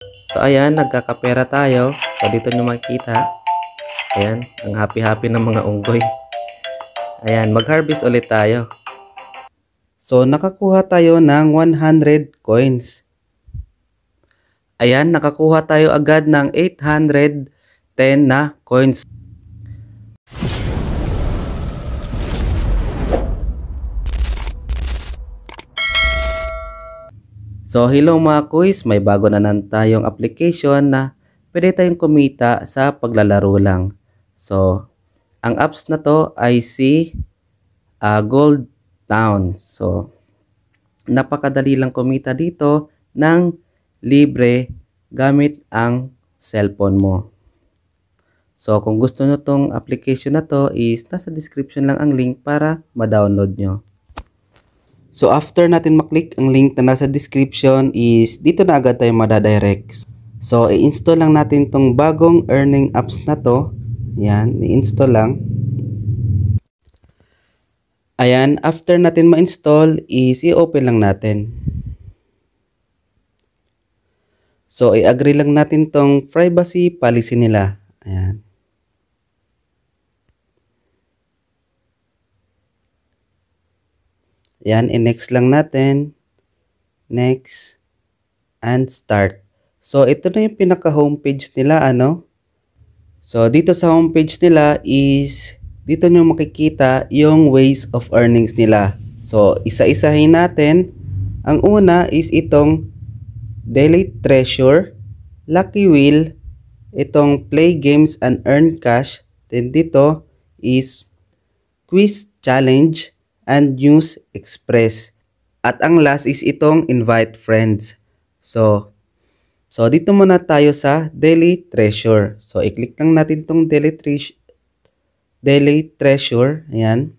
So ayan, nagkakapera tayo. So dito nyo makikita. Ayan, ang happy-happy ng mga unggoy. Ayan, mag-harvest ulit tayo. So nakakuha tayo ng 100 coins. Ayan, nakakuha tayo agad ng 810 na coins. So hello mga kuys, may bago na tayong application na pwede tayong kumita sa paglalaro lang. So ang apps na to ay si Gold Town. So napakadali lang kumita dito ng libre gamit ang cellphone mo. So kung gusto nyo tong application na to is nasa description lang ang link para ma-download nyo. So after natin maklik ang link na nasa description is dito na agad tayo madadirect. So i-install lang natin tong bagong earning apps na to. Yan, i-install lang. Ayan, after natin ma-install is i-open lang natin. So i-agree lang natin tong privacy policy nila. Ayan. Yan, i-next lang natin. Next. And start. So, ito na yung pinaka-homepage nila, ano? So, dito sa homepage nila is, dito nyo makikita yung ways of earnings nila. So, isa-isahin natin. Ang una is itong Daily Treasure, Lucky Wheel, itong Play Games and Earn Cash. Then dito is Quiz Challenge and News Express. At ang last is itong Invite Friends. So dito muna tayo sa Daily Treasure. So i-click lang natin tong Daily Treasure. Ayan.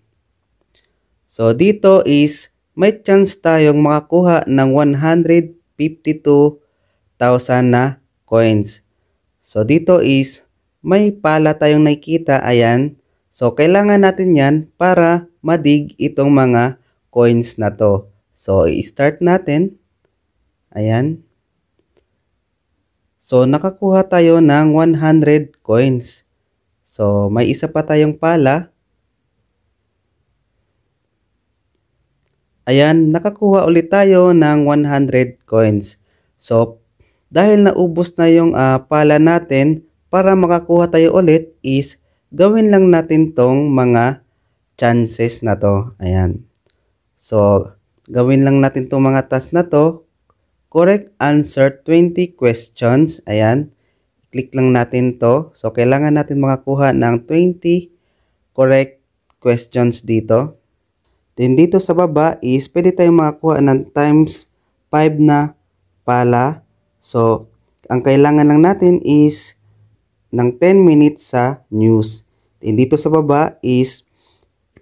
So dito is may chance tayong makakuha ng 152,000 na coins. So dito is may pala tayong nakikita. Ayan. So kailangan natin yan para madig itong mga coins na to. So i-start natin. Ayan. So nakakuha tayo ng 100 coins. So may isa pa tayong pala. Ayan, nakakuha ulit tayo ng 100 coins. So dahil naubos na yung pala natin, para makakuha tayo ulit is gawin lang natin tong mga chances na to. Ayan. So gawin lang natin tong mga task na to. Correct answer 20 questions. Ayan. Click lang natin to. So kailangan natin makakuha ng 20 correct questions dito. Then dito sa baba is pwede tayong makakuha ng times 5 na pala. So ang kailangan lang natin is ng 10 minutes sa news. Then dito sa baba is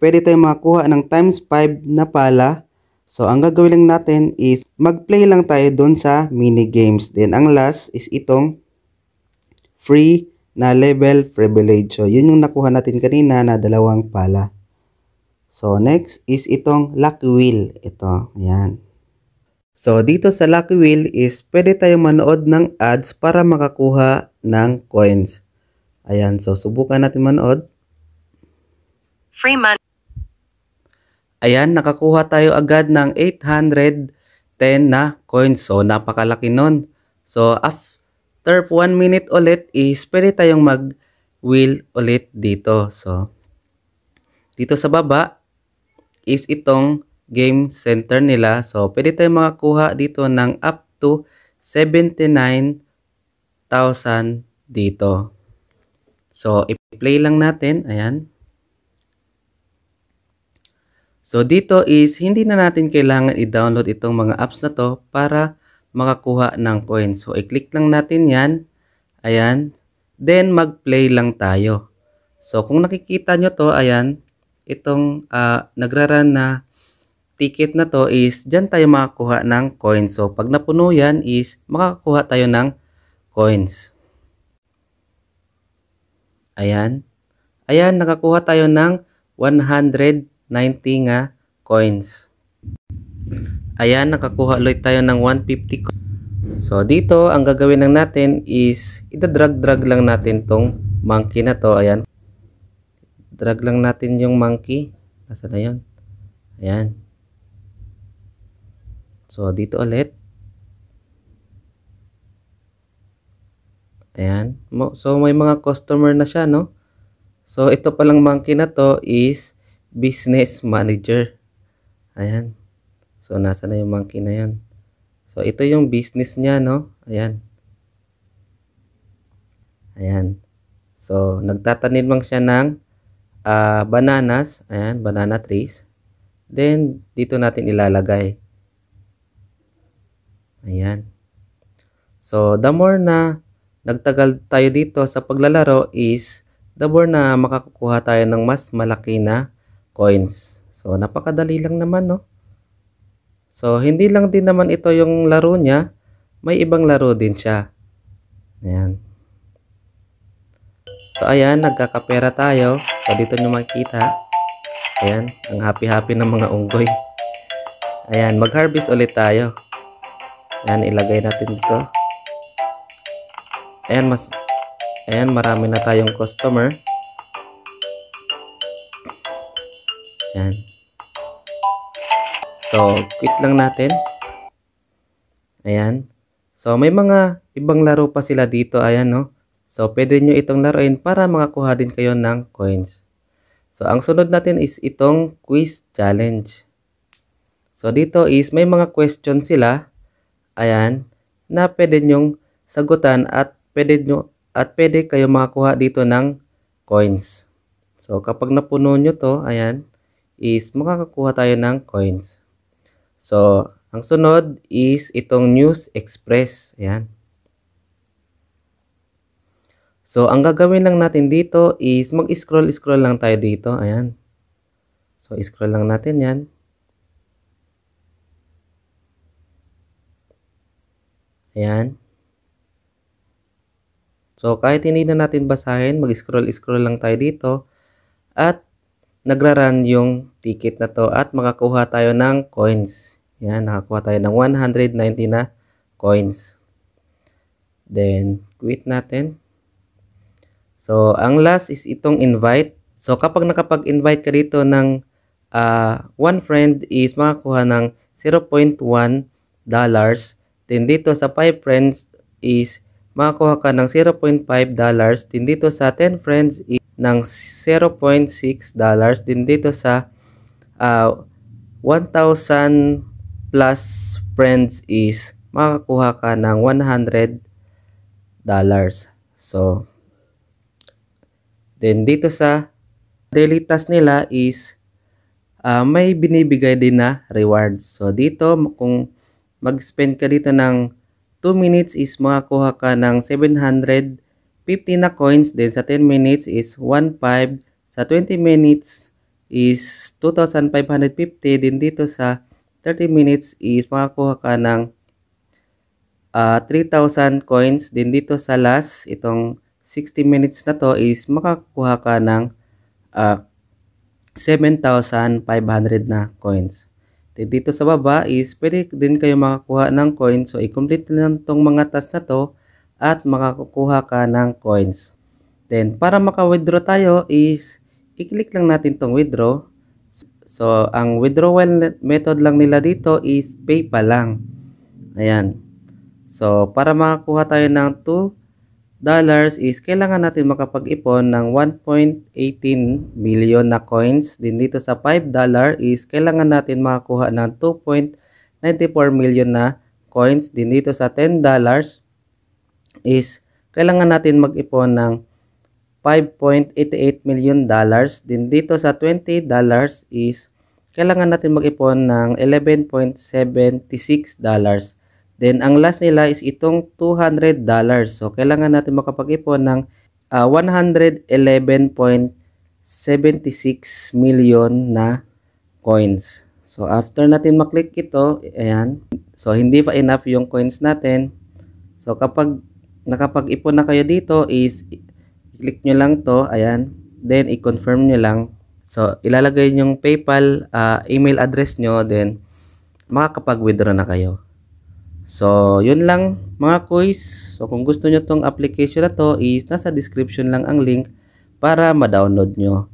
pwede tayong makakuha ng times 5 na pala. So ang gagawin lang natin is mag-play lang tayo doon sa mini games. Then ang last is itong free na level privilege. So yun yung nakuha natin kanina na 2 pala. So next is itong Lucky Wheel. Ito, ayan. So dito sa Lucky Wheel is pwede tayong manood ng ads para makakuha ng coins. Ayan, so subukan natin manood. Free money. Ayan, nakakuha tayo agad ng 810 na coins. So napakalaki nun. So after 1 minute ulit is pwede tayong mag-wheel ulit dito. So dito sa baba is itong game center nila. So pwede tayong makakuha dito ng up to 79,000 dito. So i-play lang natin. Ayan. So dito is hindi na natin kailangan i-download itong mga apps na to para makakuha ng coins. So i-click lang natin yan. Ayan. Then mag-play lang tayo. So kung nakikita nyo to, ayan, itong nagra-run na ticket na to is dyan tayo makakuha ng coins. So pag napuno yan is makakuha tayo ng coins. Ayan. Ayan, nakakuha tayo ng 190 nga coins. Ayan, nakakuha ulit tayo ng 150 So dito, ang gagawin lang natin is ida-drag lang natin tong monkey na to. Ayan. Drag lang natin yung monkey. Nasaan na yun? Ayan. So dito ulit. Ayan. So may mga customer na siya, no? So ito palang monkey na to is business manager. Ayan. So nasa na yung monkey na yun? So ito yung business niya, no? Ayan. Ayan. So nagtatanim lang siya ng bananas. Ayan, banana trees. Then dito natin ilalagay. Ayan. So the more na nagtagal tayo dito sa paglalaro is the more na makakukuha tayo ng mas malaki na coins. So napakadali lang naman, no? So hindi lang din naman ito yung laro niya, may ibang laro din siya. Ayan. So ayan, nagkakapera tayo. So dito nyo makikita. Ayan, ang happy-happy ng mga unggoy. Ayan, mag-harvest ulit tayo. Ayan, ilagay natin dito. Ayan, marami na tayong customer. Ayan. So, quit lang natin. Ayan. So, may mga ibang laro pa sila dito. Ayan, no? So, pwede nyo itong laruin para makakuha din kayo ng coins. So, ang sunod natin is itong quiz challenge. So, dito is may mga question sila. Ayan. Na pwede nyong sagutan at pwede kayo makakuha dito ng coins. So, kapag napuno nyo to, ayan, is makakakuha tayo ng coins. So, ang sunod is itong News Express. Ayan. So, ang gagawin lang natin dito is mag-scroll lang tayo dito. Ayan. So, scroll lang natin yan. Ayan. So, kahit hindi na natin basahin, mag-scroll lang tayo dito. At nagra-run yung ticket na to at makakuha tayo ng coins. Yan, nakakuha tayo ng 190 na coins. Then, quit natin. So, ang last is itong invite. So, kapag nakapag-invite ka dito ng one friend is makakuha ng $0.1. Then, dito sa 5 friends is makakuha ka ng $0.5. Then dito sa 10 friends ng $0.6. Then dito sa 1,000 plus friends is makakuha ka ng $100. So, then dito sa daily task nila is may binibigay din na rewards. So, dito kung mag-spend ka dito ng 2 minutes is makakuha ka ng 750 na coins. Then sa 10 minutes is 1.5. Sa 20 minutes is 2,550. Then dito sa 30 minutes is makakuha ka ng 3,000 coins. Then dito sa last, itong 60 minutes na to is makakuha ka ng 7,500 na coins. Dito sa baba is pwede din kayo makakuha ng coins. So, i-complete lang tong mga task na to at makakukuha ka ng coins. Then, para maka-withdraw tayo is i-click lang natin tong withdraw. So, ang withdrawal method lang nila dito is PayPal lang. Ayan. So, para makakuha tayo ng $2 is kailangan natin makapag-ipon ng 1.18 million na coins. Din dito sa $5 is kailangan natin makakuha ng 2.94 million na coins. Din dito sa $10 is kailangan natin mag-ipon ng $5.88 million. Din dito sa $20 is kailangan natin mag-ipon ng $11.76. Then, ang last nila is itong $200. So, kailangan natin makapag-ipon ng 111.76 million na coins. So, after natin maklik ito, ayan. So, hindi pa enough yung coins natin. So, kapag nakapag-ipon na kayo dito is i-click nyo lang to, ayan. Then, i-confirm nyo lang. So, ilalagay yung PayPal email address nyo, then makakapag-withdraw na kayo. So, yun lang mga kuys. So, kung gusto nyo tong application na to is nasa description lang ang link para ma-download nyo.